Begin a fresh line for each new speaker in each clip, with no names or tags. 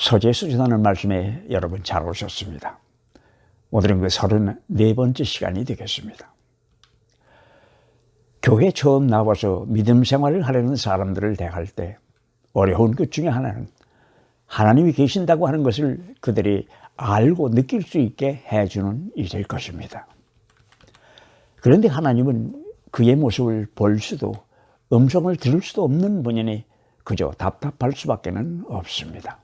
서재에서 전하는 말씀에 여러분 잘 오셨습니다. 오늘은 그 34번째 시간이 되겠습니다. 교회 처음 나와서 믿음 생활을 하려는 사람들을 대할 때 어려운 것 중에 하나는 하나님이 계신다고 하는 것을 그들이 알고 느낄 수 있게 해주는 일일 것입니다. 그런데 하나님은 그의 모습을 볼 수도 음성을 들을 수도 없는 분이니 그저 답답할 수밖에는 없습니다.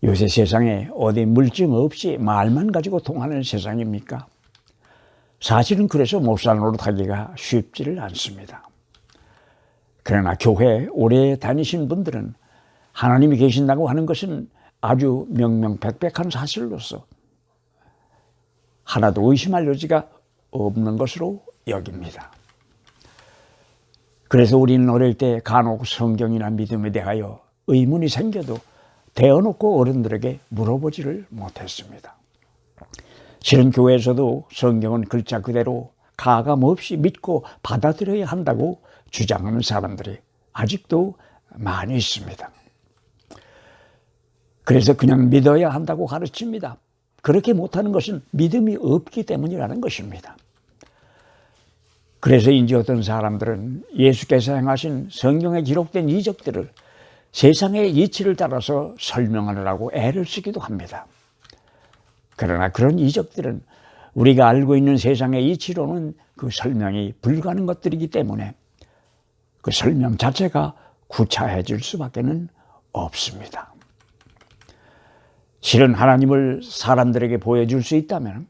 요새 세상에 어디 물증 없이 말만 가지고 통하는 세상입니까? 사실은 그래서 목사 노릇하기가 쉽지를 않습니다. 그러나 교회 오래 다니신 분들은 하나님이 계신다고 하는 것은 아주 명명백백한 사실로서 하나도 의심할 여지가 없는 것으로 여깁니다. 그래서 우리는 어릴 때 간혹 성경이나 믿음에 대하여 의문이 생겨도 대어놓고 어른들에게 물어보지를 못했습니다. 실은 교회에서도 성경은 글자 그대로 가감 없이 믿고 받아들여야 한다고 주장하는 사람들이 아직도 많이 있습니다. 그래서 그냥 믿어야 한다고 가르칩니다. 그렇게 못하는 것은 믿음이 없기 때문이라는 것입니다. 그래서인지 어떤 사람들은 예수께서 행하신 성경에 기록된 이적들을 세상의 이치를 따라서 설명하느라고 애를 쓰기도 합니다. 그러나 그런 이적들은 우리가 알고 있는 세상의 이치로는 그 설명이 불가능한 것들이기 때문에 그 설명 자체가 구차해질 수밖에는 없습니다. 실은 하나님을 사람들에게 보여줄 수 있다면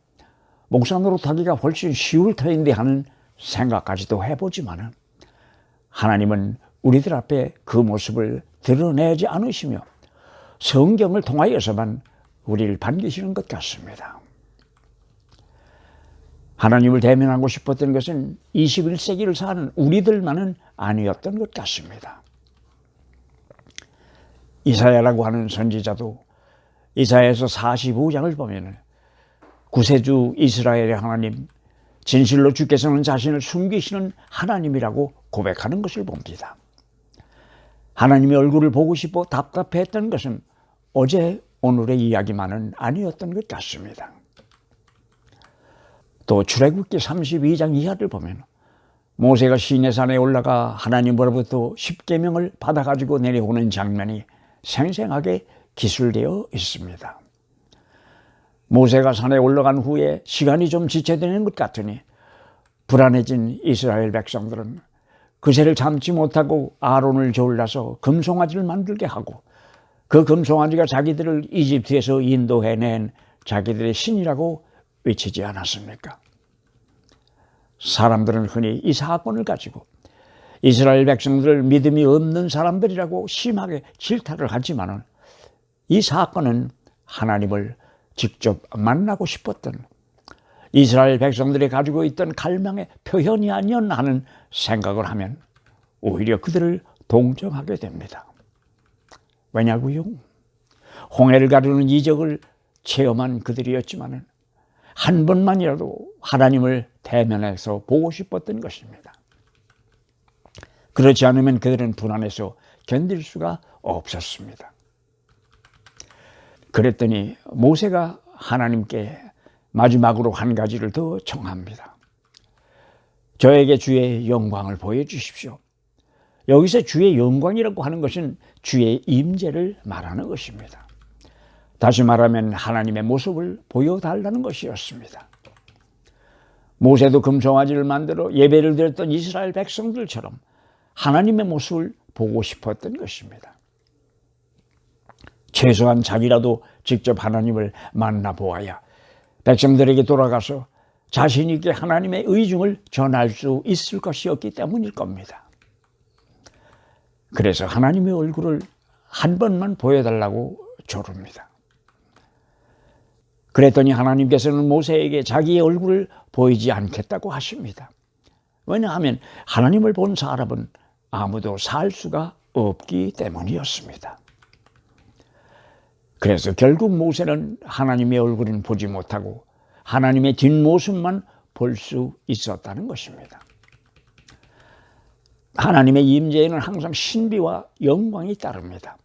목사 노릇하기가 훨씬 쉬울 터인데 하는 생각까지도 해보지만은 하나님은 우리들 앞에 그 모습을 드러내지 않으시며 성경을 통하여서만 우리를 반기시는 것 같습니다. 하나님을 대면하고 싶었던 것은 21세기를 사는 우리들만은 아니었던 것 같습니다. 이사야라고 하는 선지자도 이사야에서 45장을 보면 구세주 이스라엘의 하나님, 진실로 주께서는 자신을 숨기시는 하나님이라고 고백하는 것을 봅니다. 하나님의 얼굴을 보고 싶어 답답했던 것은 어제 오늘의 이야기만은 아니었던 것 같습니다. 또 출애굽기 32장 이하를 보면 모세가 시내산에 올라가 하나님으로부터 십계명을 받아가지고 내려오는 장면이 생생하게 기술되어 있습니다. 모세가 산에 올라간 후에 시간이 좀 지체되는 것 같으니 불안해진 이스라엘 백성들은 그새를 참지 못하고 아론을 졸라서 금송아지를 만들게 하고 그 금송아지가 자기들을 이집트에서 인도해낸 자기들의 신이라고 외치지 않았습니까? 사람들은 흔히 이 사건을 가지고 이스라엘 백성들을 믿음이 없는 사람들이라고 심하게 질타를 하지만은 이 사건은 하나님을 직접 만나고 싶었던 이스라엘 백성들이 가지고 있던 갈망의 표현이 아니었나 하는 생각을 하면 오히려 그들을 동정하게 됩니다. 왜냐고요? 홍해를 가르는 이적을 체험한 그들이었지만 한 번만이라도 하나님을 대면해서 보고 싶었던 것입니다. 그렇지 않으면 그들은 불안해서 견딜 수가 없었습니다. 그랬더니 모세가 하나님께 마지막으로 한 가지를 더 청합니다. 저에게 주의 영광을 보여주십시오. 여기서 주의 영광이라고 하는 것은 주의 임재를 말하는 것입니다. 다시 말하면 하나님의 모습을 보여달라는 것이었습니다. 모세도 금송아지를 만들어 예배를 드렸던 이스라엘 백성들처럼 하나님의 모습을 보고 싶었던 것입니다. 최소한 자기라도 직접 하나님을 만나보아야 백성들에게 돌아가서 자신 있게 하나님의 의중을 전할 수 있을 것이었기 때문일 겁니다. 그래서 하나님의 얼굴을 한 번만 보여달라고 조릅니다. 그랬더니 하나님께서는 모세에게 자기의 얼굴을 보이지 않겠다고 하십니다. 왜냐하면 하나님을 본 사람은 아무도 살 수가 없기 때문이었습니다. 그래서 결국 모세는 하나님의 얼굴은 보지 못하고 하나님의 뒷모습만 볼 수 있었다는 것입니다. 하나님의 임재에는 항상 신비와 영광이 따릅니다.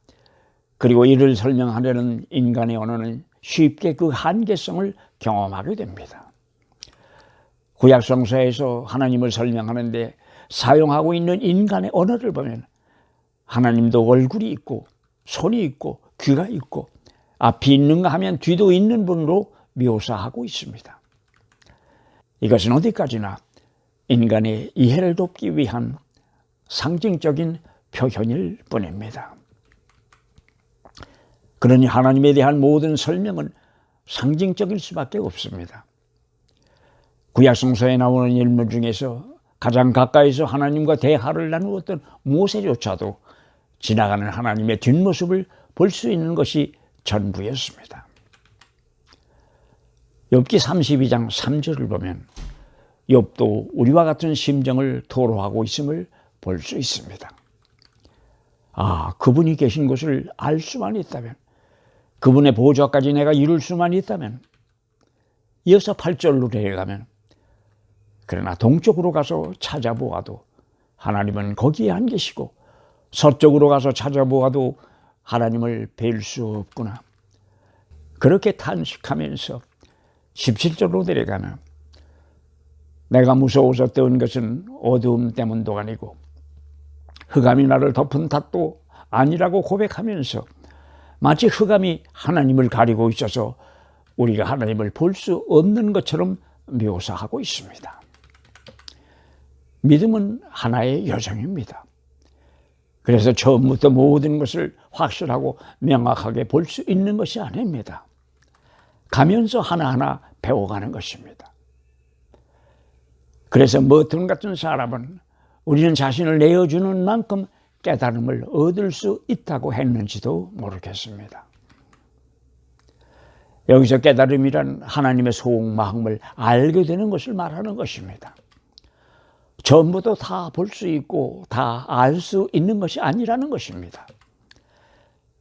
그리고 이를 설명하려는 인간의 언어는 쉽게 그 한계성을 경험하게 됩니다. 구약 성서에서 하나님을 설명하는데 사용하고 있는 인간의 언어를 보면 하나님도 얼굴이 있고 손이 있고 귀가 있고 앞이 있는가 하면 뒤도 있는 분으로 묘사하고 있습니다. 이것은 어디까지나 인간의 이해를 돕기 위한 상징적인 표현일 뿐입니다. 그러니 하나님에 대한 모든 설명은 상징적일 수밖에 없습니다. 구약성서에 나오는 인물 중에서 가장 가까이서 하나님과 대화를 나누었던 모세조차도 지나가는 하나님의 뒷모습을 볼 수 있는 것이 전부였습니다. 욥기 32장 3절을 보면 욥도 우리와 같은 심정을 토로하고 있음을 볼 수 있습니다. 그분이 계신 곳을 알 수만 있다면, 그분의 보좌까지 내가 이룰 수만 있다면, 이어서 8절로 내려가면, 그러나 동쪽으로 가서 찾아보아도 하나님은 거기에 안 계시고 서쪽으로 가서 찾아보아도 하나님을 뵐 수 없구나. 그렇게 탄식하면서 17절로 내려가면 내가 무서워서 떠온 것은 어두움 때문도 아니고 흑암이 나를 덮은 탓도 아니라고 고백하면서 마치 흑암이 하나님을 가리고 있어서 우리가 하나님을 볼 수 없는 것처럼 묘사하고 있습니다. 믿음은 하나의 여정입니다. 그래서 처음부터 모든 것을 확실하고 명확하게 볼 수 있는 것이 아닙니다. 가면서 하나하나 배워가는 것입니다. 그래서 머튼 같은 사람은 우리는 자신을 내어주는 만큼 깨달음을 얻을 수 있다고 했는지도 모르겠습니다. 여기서 깨달음이란 하나님의 속마음을 알게 되는 것을 말하는 것입니다. 전부도 다 볼 수 있고 다 알 수 있는 것이 아니라는 것입니다.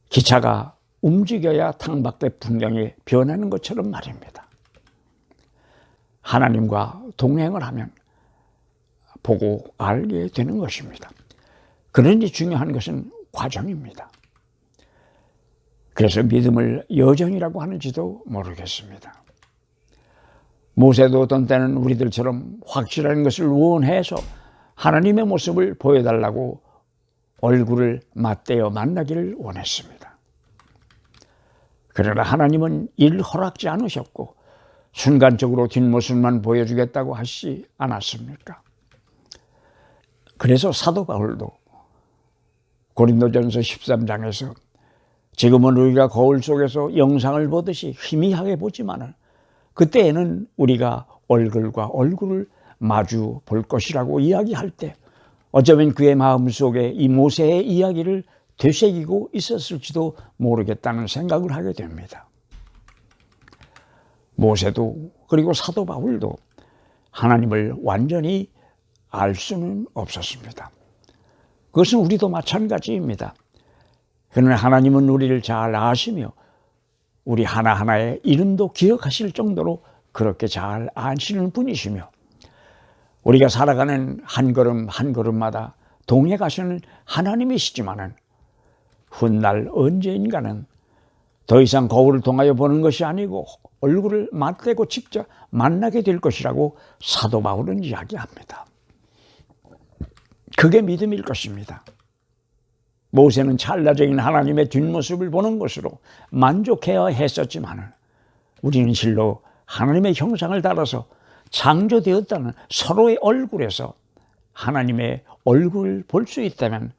기차가 움직여야 창밖의 풍경이 변하는 것처럼 말입니다. 하나님과 동행을 하면 보고 알게 되는 것입니다. 그러니 중요한 것은 과정입니다. 그래서 믿음을 여정이라고 하는지도 모르겠습니다. 모세도 어떤 때는 우리들처럼 확실한 것을 원해서 하나님의 모습을 보여달라고 얼굴을 맞대어 만나기를 원했습니다. 그러나 하나님은 이를 허락지 않으셨고 순간적으로 뒷모습만 보여주겠다고 하시지 않았습니까? 그래서 사도 바울도 고린도전서 13장에서 지금은 우리가 거울 속에서 영상을 보듯이 희미하게 보지만 그때에는 우리가 얼굴과 얼굴을 마주 볼 것이라고 이야기할 때 어쩌면 그의 마음속에 이 모세의 이야기를 되새기고 있었을지도 모르겠다는 생각을 하게 됩니다. 모세도 그리고 사도 바울도 하나님을 완전히 알 수는 없었습니다. 그것은 우리도 마찬가지입니다. 그러나 하나님은 우리를 잘 아시며 우리 하나하나의 이름도 기억하실 정도로 그렇게 잘 아시는 분이시며 우리가 살아가는 한 걸음 한 걸음마다 동해 가시는 하나님이시지만은 훗날 언제인가는 더 이상 거울을 통하여 보는 것이 아니고 얼굴을 맞대고 직접 만나게 될 것이라고 사도 바울은 이야기합니다. 그게 믿음일 것입니다. 모세는 찰나적인 하나님의 뒷모습을 보는 것으로 만족해야 했었지만 우리는 실로 하나님의 형상을 따라서 창조되었다는 서로의 얼굴에서 하나님의 얼굴을 볼 수 있다면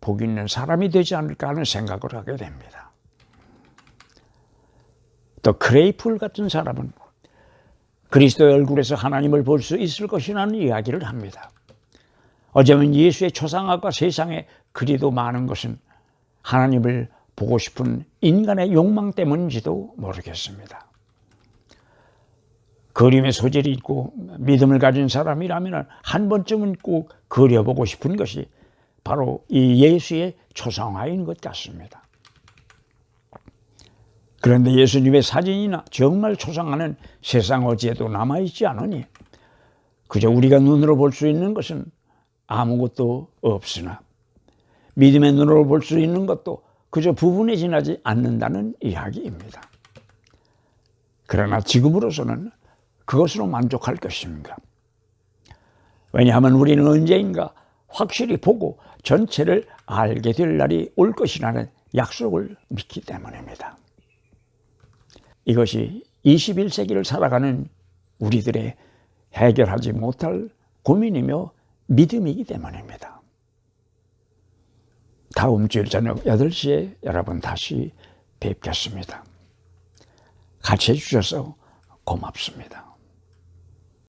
복 있는 사람이 되지 않을까 하는 생각을 하게 됩니다. 또 크레이풀 같은 사람은 그리스도의 얼굴에서 하나님을 볼 수 있을 것이라는 이야기를 합니다. 어쩌면 예수의 초상화가 세상에 그리도 많은 것은 하나님을 보고 싶은 인간의 욕망 때문인지도 모르겠습니다. 그림의 소질이 있고 믿음을 가진 사람이라면 한 번쯤은 꼭 그려보고 싶은 것이 바로 이 예수의 초상화인 것 같습니다. 그런데 예수님의 사진이나 정말 초상화는 세상 어디에도 남아있지 않으니 그저 우리가 눈으로 볼 수 있는 것은 아무것도 없으나 믿음의 눈으로 볼 수 있는 것도 그저 부분에 지나지 않는다는 이야기입니다. 그러나 지금으로서는 그것으로 만족할 것인가? 왜냐하면 우리는 언제인가 확실히 보고 전체를 알게 될 날이 올 것이라는 약속을 믿기 때문입니다. 이것이 21세기를 살아가는 우리들의 해결하지 못할 고민이며 믿음이기 때문입니다. 다음 주일 저녁 8시에 여러분 다시 뵙겠습니다. 같이 해주셔서 고맙습니다.